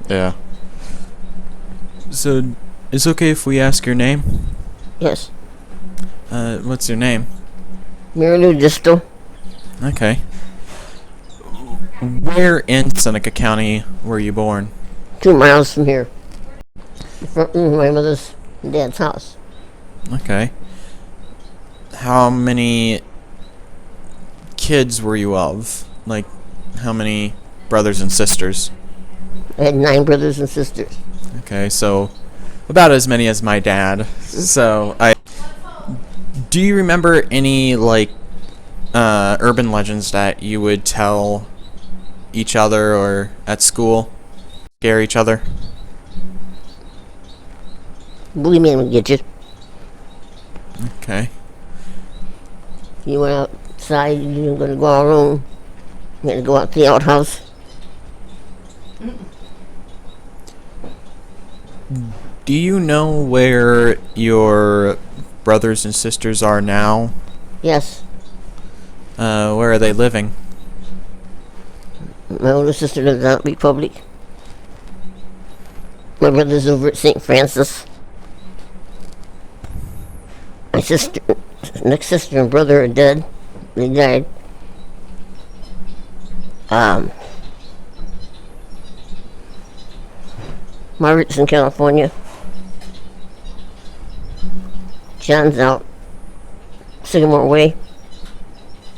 Yeah. So, is it okay if we ask your name? Yes. What's your name? Mary Distel. Okay. Where in Seneca County were you born? 2 miles from here. From my mother's and dad's house. Okay. How many kids were you of? Like, how many brothers and sisters? I had 9 brothers and sisters. Okay, so about as many as my dad. So, do you remember any, like, urban legends that you would tell each other or at school? Scare each other? Bully man would get you. Okay. You went outside, you were going to go out alone. You had to go out to the outhouse. Do you know where your brothers and sisters are now? Yes. Where are they living? My older sister lives out in Republic. My brother's over at St. Francis. My sister, next sister and brother are dead. They died. Margaret's in California. John's out Sycamore Way.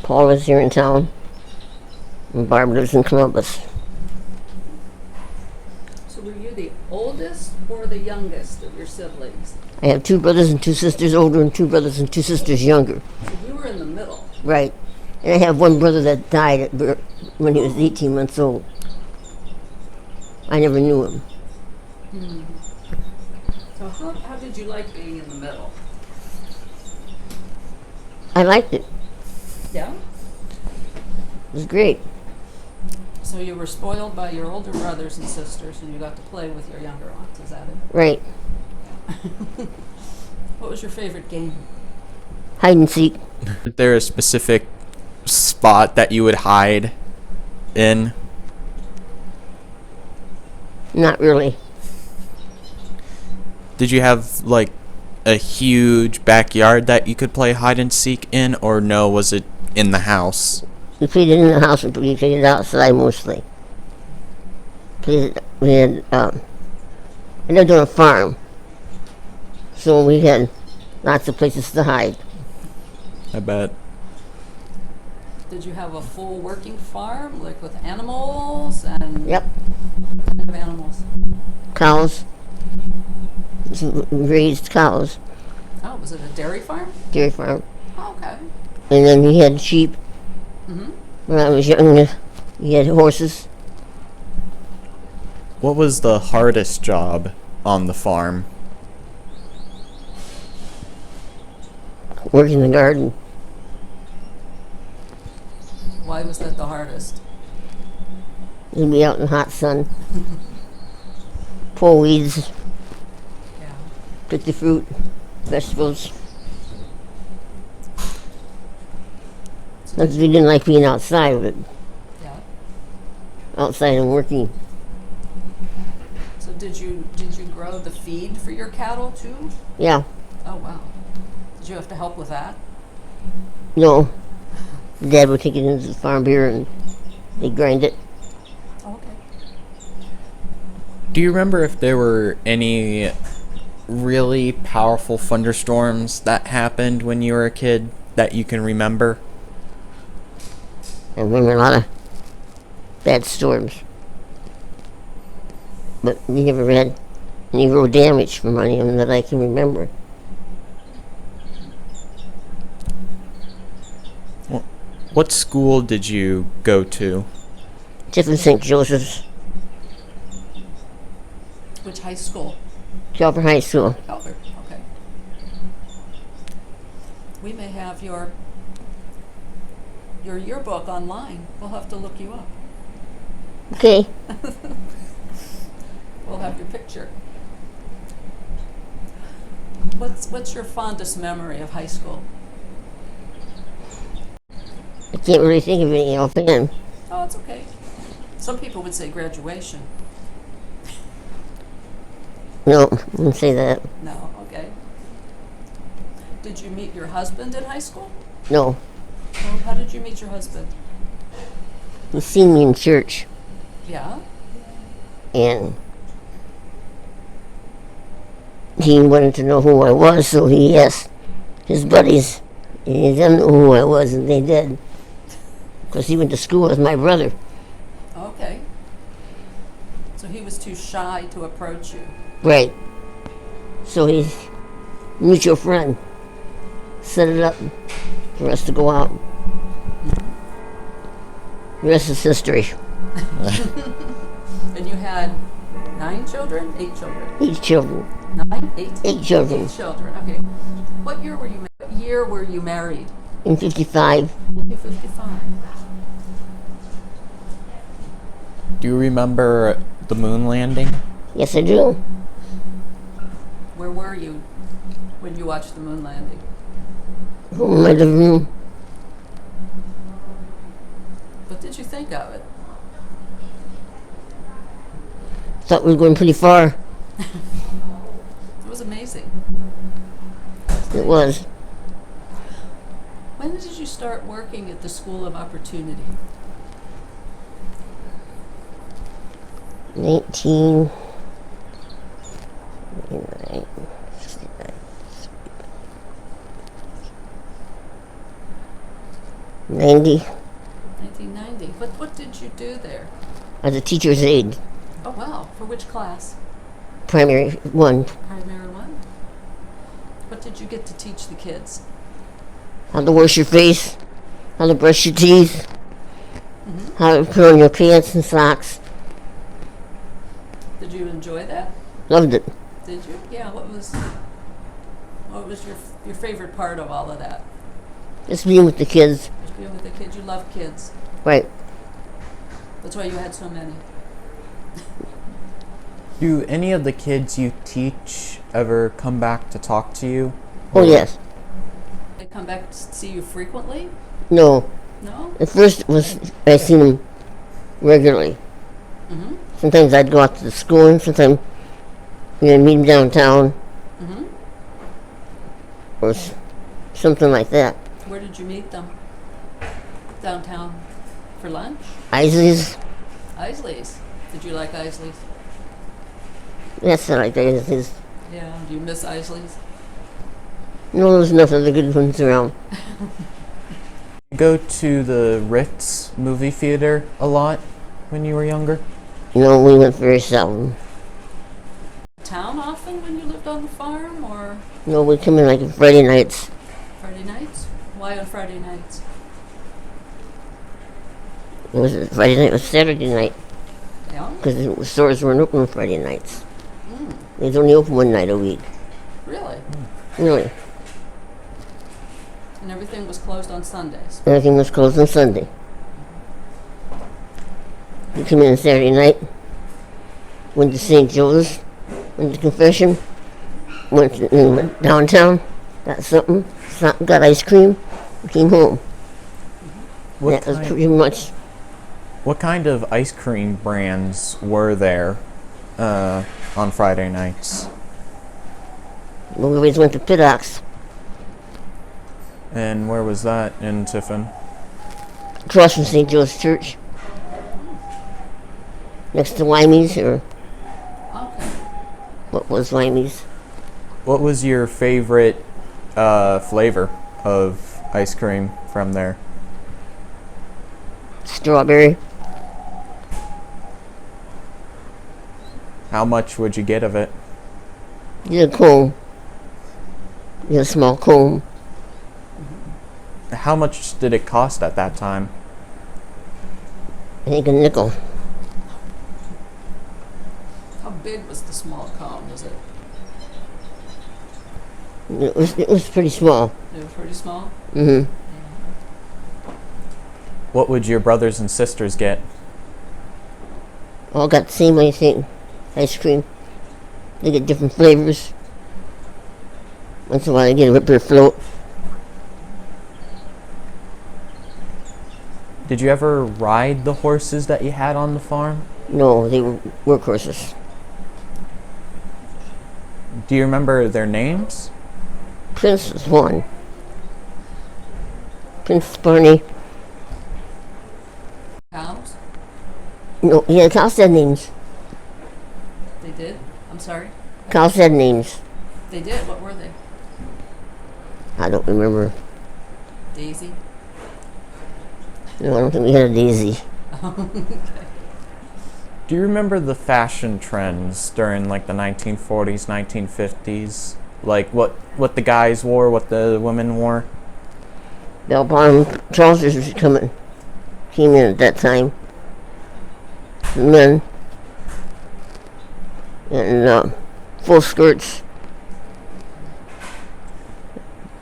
Paul is here in town. And Barb lives in Columbus. So were you the oldest or the youngest of your siblings? I have 2 brothers and 2 sisters older and 2 brothers and 2 sisters younger. So you were in the middle. Right. And I have one brother that died at when he was 18 months old. I never knew him. So how did you like being in the middle? I liked it. Yeah? It was great. So you were spoiled by your older brothers and sisters and you got to play with your younger ones, is that it? Right. What was your favorite game? Hide and seek. Is there a specific spot that you would hide in? Not really. Did you have, like, a huge backyard that you could play hide and seek in, or no, was it in the house? We played it in the house, but we played it outside mostly. We had, I lived on a farm. So we had lots of places to hide. I bet. Did you have a full working farm, like with animals and Yep. what kind of animals? Cows. Raised cows. Oh, was it a dairy farm? Dairy farm. Oh, okay. And then we had sheep. Mm-hmm. When I was young, we had horses. What was the hardest job on the farm? Working in the garden. Why was that the hardest? We'd be out in the hot sun. Pull weeds. Yeah. Pick the fruit. Vegetables. Because we didn't like being outside, but Yeah. outside and working. So did you grow the feed for your cattle too? Yeah. Oh wow. Did you have to help with that? No. Dad would take it into the farm beer and they grind it. Oh, okay. Do you remember if there were any really powerful thunderstorms that happened when you were a kid that you can remember? I remember a lot of bad storms. But we never had any real damage from any of them that I can remember. What school did you go to? Tiffin St. Joseph's, Which high school? Calvert High School. Calvert. Okay. We may have your yearbook online. We'll have to look you up. Okay. We'll have your picture. What's your fondest memory of high school? I can't really think of anything offhand. Oh, it's okay. Some people would say graduation. No, I wouldn't say that. No, okay. Did you meet your husband in high school? No. Well, how did you meet your husband? He seen me in church, Yeah? and he wanted to know who I was, so he asked his buddies. And he didn't know who I was, and they did. Because he went to school with my brother. Okay. So he was too shy to approach you. Right. So his mutual friend set it up for us to go out. The rest is history. And you had 9 children? 8 children? 8 children. 9? 8? 8 children. 8 children, okay. What year were you married? In 55. 55. Do you remember the moon landing? Yes, I do. Where were you when you watched the moon landing? Home in my living room. What did you think of it? Thought we were going pretty far. It was amazing. It was. When did you start working at the School of Opportunity? 19. 90. 1990. What did you do there? As a teacher's aide. Oh, wow. For which class? Primary 1. Primary 1? What did you get to teach the kids? How to wash your face. How to brush your teeth. How to put on your pants and socks. Did you enjoy that? Loved it. Did you? Yeah. What was your favorite part of all of that? Just being with the kids. Just being with the kids. You love kids. Right. That's why you had so many. Do any of the kids you teach ever come back to talk to you? Oh, yes. They come back to see you frequently? No. No? At first it was I seen them regularly. Mm-hmm. Sometimes I'd go out to the school, and sometimes meet them downtown, Mm-hmm. or something like that. Where did you meet them? Downtown for lunch? Isly's. Isly's. Did you like Isly's? That's not like Isly's. Yeah. Do you miss Isly's? No, there's enough of the good ones around. You go to the Ritz movie theater a lot when you were younger? You know, we went very seldom. Town often when you lived on the farm, or No, we come in like Friday nights. Friday nights? Why on Friday nights? It was Friday night, it was Saturday night, Yeah. because the stores weren't open on Friday nights. Mm, They was only open one night a week. really? Really. And everything was closed on Sundays. Everything was closed on Sunday. We come in Saturday night, went to St. Joe's, went to confession, went downtown, got something, got ice cream, came home. That was pretty much. What kind of ice cream brands were there on Friday nights? We always went to Pittock's, And where was that in Tiffin? across from St. Joe's Church, next to Wymie's, or Okay. what was Wymie's. What was your favorite flavor of ice cream from there? Strawberry. How much would you get of it? You had a comb. You had a small comb. How much did it cost at that time? I think a nickel. How big was the small cone? Was it? It was pretty small. It was pretty small. Mm-hmm. What would your brothers and sisters get? All got the same, I think, ice cream. They get different flavors. Once in a while they get a whipper float. Did you ever ride the horses that you had on the farm? No, they were workhorses. Do you remember their names? Prince was one. Prince Barney. Cows? No, yeah, cows had names. They did? I'm sorry? Cows had names. They did? What were they? I don't remember. Daisy? No, I don't think we had a Daisy. Okay. Do you remember the fashion trends during like the 1940s, 1950s? Like what the guys wore, what the women wore? Bell bottom trousers was came in at that time. The men. And full skirts.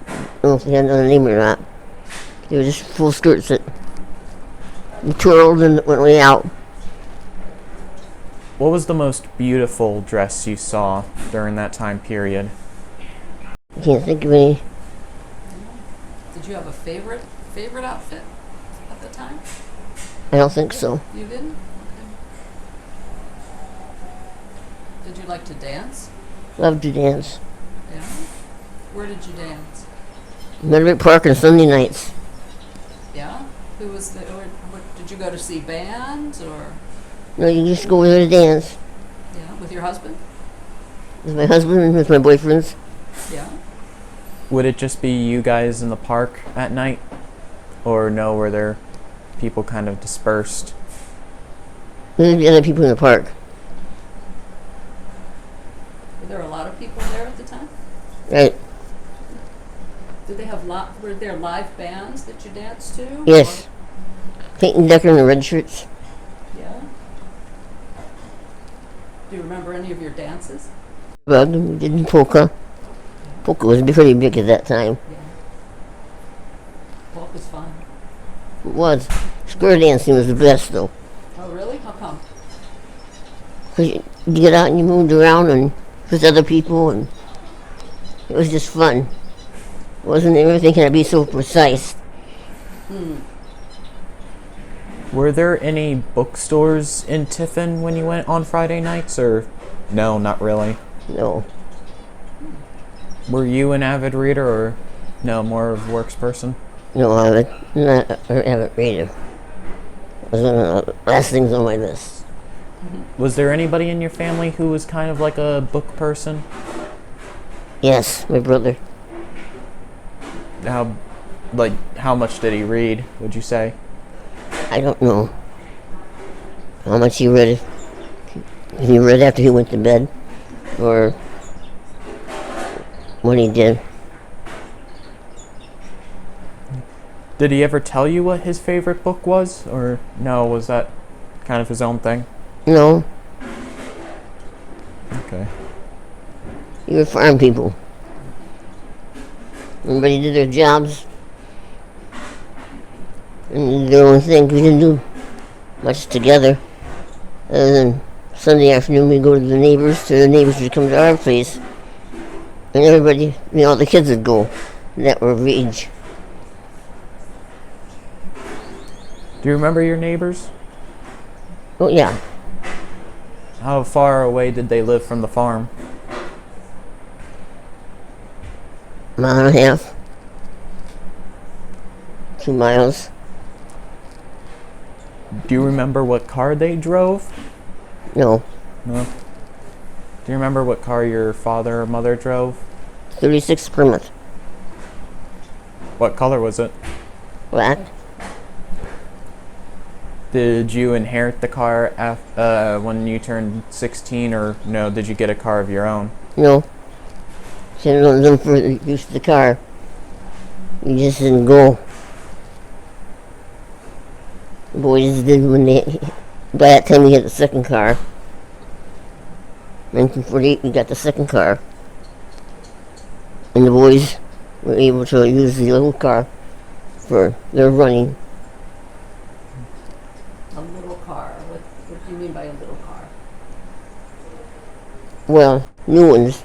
I don't know if they had another name or not. They were just full skirts that twirled and went way out. What was the most beautiful dress you saw during that time period? I can't think of any. Did you have a favorite outfit at the time? I don't think so. You didn't? Okay. Did you like to dance? Loved to dance. Yeah. Where did you dance? Meadowbrook Park on Sunday nights. Yeah. Who was the? Did you go to see bands or? No, you just go over there to dance. Yeah. With your husband? With my husband and with my boyfriends. Yeah. Would it just be you guys in the park at night? Or no, were there people kind of dispersed? There'd be other people in the park. Were there a lot of people there at the time? Right. Did they have were there live bands that you danced to? Yes. Or- Peyton Decker in the red shirts. Yeah. Do you remember any of your dances? Bug. We did polka. Polka was pretty big at that time. Yeah. Polka's fun. It was. Square dancing was the best though. Oh, really? How come? Because you get out and you moved around and with other people and it was just fun. Wasn't everything can be so precise. Were there any bookstores in Tiffin when you went on Friday nights, or no, not really? No. Were you an avid reader, or no, more of a works person? No, I haven't. Not an avid reader. It was one of the last things on my list. Was there anybody in your family who was kind of like a book person? Yes, my brother. How much did he read, would you say? I don't know how much he read. He read after he went to bed, or what he did. Did he ever tell you what his favorite book was, or no, was that kind of his own thing? No, Okay. you were farm people. Everybody did their jobs and did their own thing. We didn't do much together. Other than Sunday afternoon, we'd go to the neighbors would come to our place. And everybody, all the kids would go that were of age. Do you remember your neighbors? Oh, yeah. How far away did they live from the farm? Mile and a half. 2 miles. Do you remember what car they drove? No, No. Do you remember what car your father or mother drove? 36 Plymouth. What color was it? Black. Did you inherit the car when you turned 16, or no, did you get a car of your own? No. Sent on them for the use of the car. We just didn't go. The boys did by that time we had the second car. 1948 we got the second car. And the boys were able to use the little car for their running. A little car. What do you mean by a little car? Well, new ones.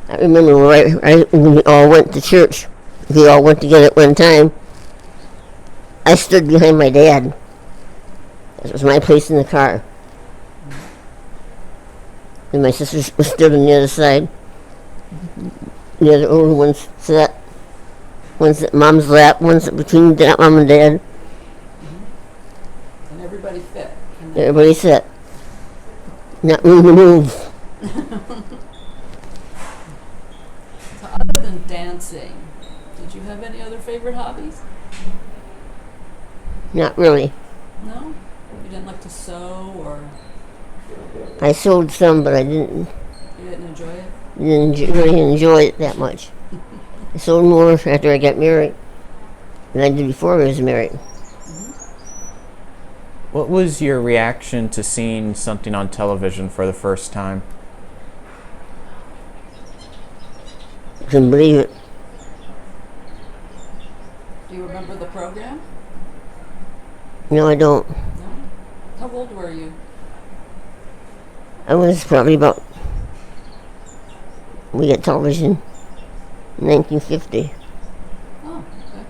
I remember when we all went to church. We all went together at one time. I stood behind my dad. That was my place in the car. And my sister was stood on the other side. The other older ones sat. One's at mom's lap, one's between mom and dad. And everybody fit. And Everybody sat. Not room to move. so other than dancing, did you have any other favorite hobbies? Not really. No? You didn't like to sew or I sewed some, but I didn't you didn't enjoy it? really enjoy it that much. I sewed more after I got married than I did before I was married. What was your reaction to seeing something on television for the first time? I couldn't believe it. Do you remember the program? No, I don't. No? How old were you? I was probably about. We got television in 1950. Oh, okay.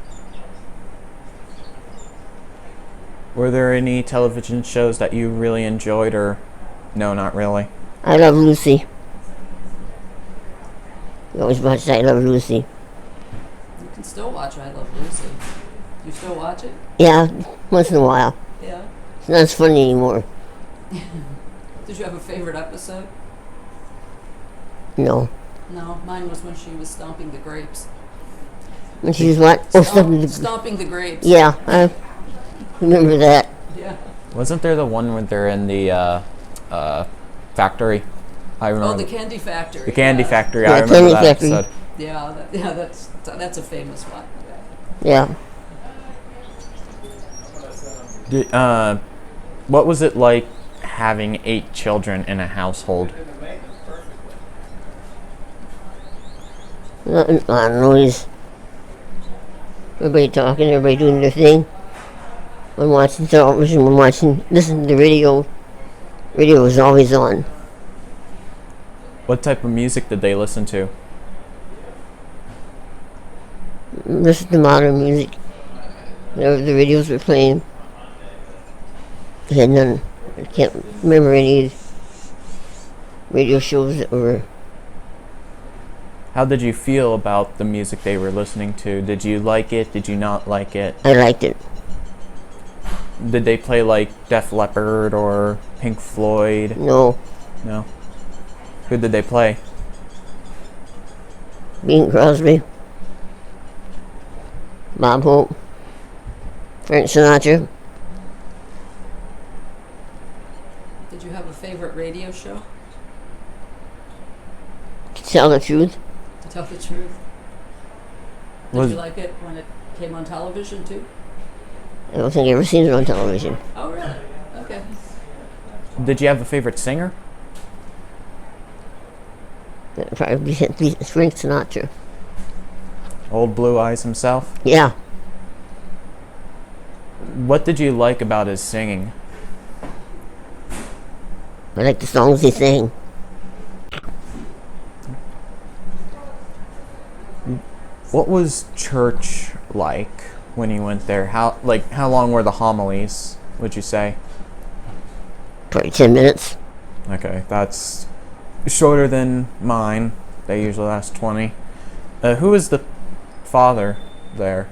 Were there any television shows that you really enjoyed, or no, not really? I Love Lucy. You always watch I Love Lucy. You can still watch I Love Lucy. You still watch it? Yeah, once in a while. Yeah. It's not as funny anymore. Did you have a favorite episode? No. No, mine was when she was stomping the grapes. When she was what? Oh, something. Stomping the grapes. Yeah, I remember that. Yeah. Wasn't there the one where they're in the factory? I remember. Oh, the candy factory. The Candy yeah. Factory. Yeah, I remember Candy that Factory. episode. Yeah, that's a famous one. Yeah. What was it like having 8 children in a household? A lot of noise. Everybody talking, everybody doing their thing. One watching television, one listening to the radio. Radio was always on. What type of music did they listen to? Listen to modern music. Whatever the radios were playing. They had none. I can't remember any radio shows that were. How did you feel about the music they were listening to? Did you like it? Did you not like it? I liked it. Did they play like Def Leppard or Pink Floyd? No. No. Who did they play? Bing Crosby. Bob Hope. Frank Sinatra. Did you have a favorite radio show? To tell the truth. To tell the truth. Did Was- you like it when it came on television too? I don't think I ever seen it on television. Oh, really? Okay. Did you have a favorite singer? That'd probably be Frank Sinatra. Old Blue Eyes himself? Yeah. What did you like about his singing? I like the songs he sang. What was church like when you went there? How long were the homilies, would you say? Probably 10 minutes. Okay, that's shorter than mine. They usually last 20. Who was the father there?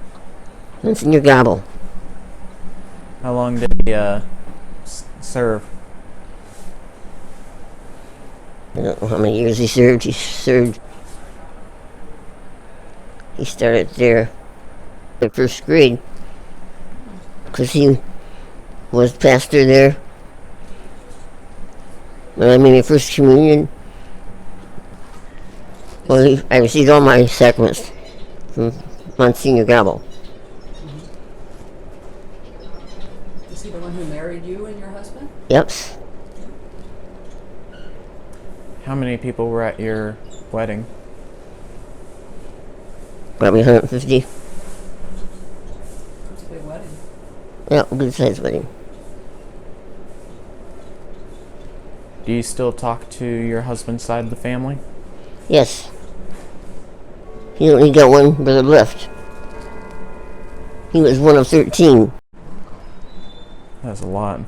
Monsignor Gobble. How long did he serve? I don't know how many years he served. He started there in first grade because he was pastor there. When I made my first communion, well, I received all my sacraments from Monsignor Gobble. Is he the one who married you and your husband? Yep. How many people were at your wedding? Probably 150. It's a big wedding. Yeah, good sized wedding. Do you still talk to your husband's side of the family? Yes. He only got one brother left. He was one of 13. That's a lot.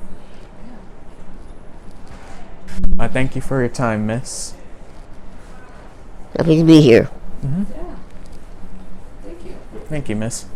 I thank you for your time, miss. Happy to be here. Yeah. Thank you. Thank you, miss.